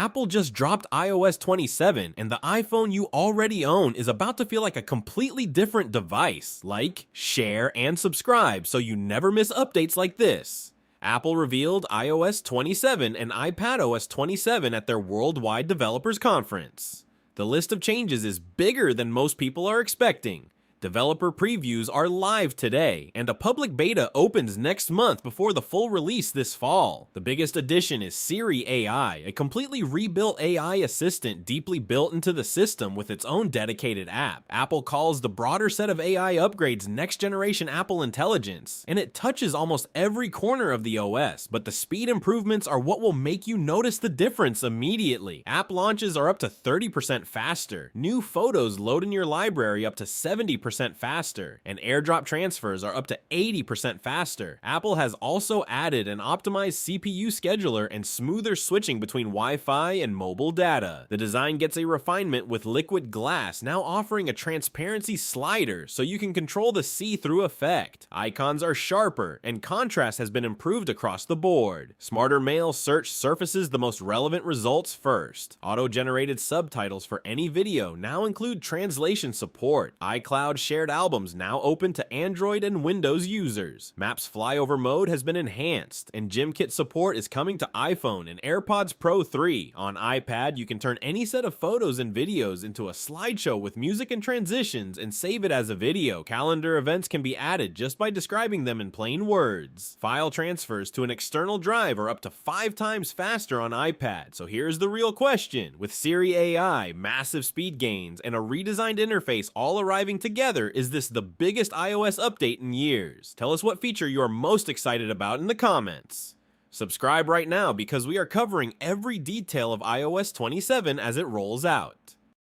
Apple just dropped iOS 27, and the iPhone you already own is about to feel like a completely different device. Like, share, and subscribe so you never miss updates like this. Apple revealed iOS 27 and iPadOS 27 at their Worldwide Developers Conference. The list of changes is bigger than most people are expecting. Developer previews are live today, and a public beta opens next month before the full release this fall. The biggest addition is Siri AI, a completely rebuilt AI assistant deeply built into the system with its own dedicated app. Apple calls the broader set of AI upgrades next-generation Apple Intelligence, and it touches almost every corner of the OS, but the speed improvements are what will make you notice the difference immediately. App launches are up to 30% faster, new photos load in your library up to 70% faster, and AirDrop transfers are up to 80% faster. Apple has also added an optimized CPU scheduler and smoother switching between Wi-Fi and mobile data. The design gets a refinement with liquid glass, now offering a transparency slider so you can control the see-through effect. Icons are sharper, and contrast has been improved across the board. Smarter Mail search surfaces the most relevant results first. Auto-generated subtitles for any video now include translation support. iCloud shared albums now open to Android and Windows users. Maps flyover mode has been enhanced, and GymKit support is coming to iPhone and AirPods Pro 3. On iPad, you can turn any set of photos and videos into a slideshow with music and transitions and save it as a video. Calendar events can be added just by describing them in plain words. File transfers to an external drive are up to 5 times faster on iPad, so here's the real question. With Siri AI, massive speed gains, and a redesigned interface all arriving together, is this the biggest iOS update in years? Tell us what feature you are most excited about in the comments. Subscribe right now because we are covering every detail of iOS 27 as it rolls out.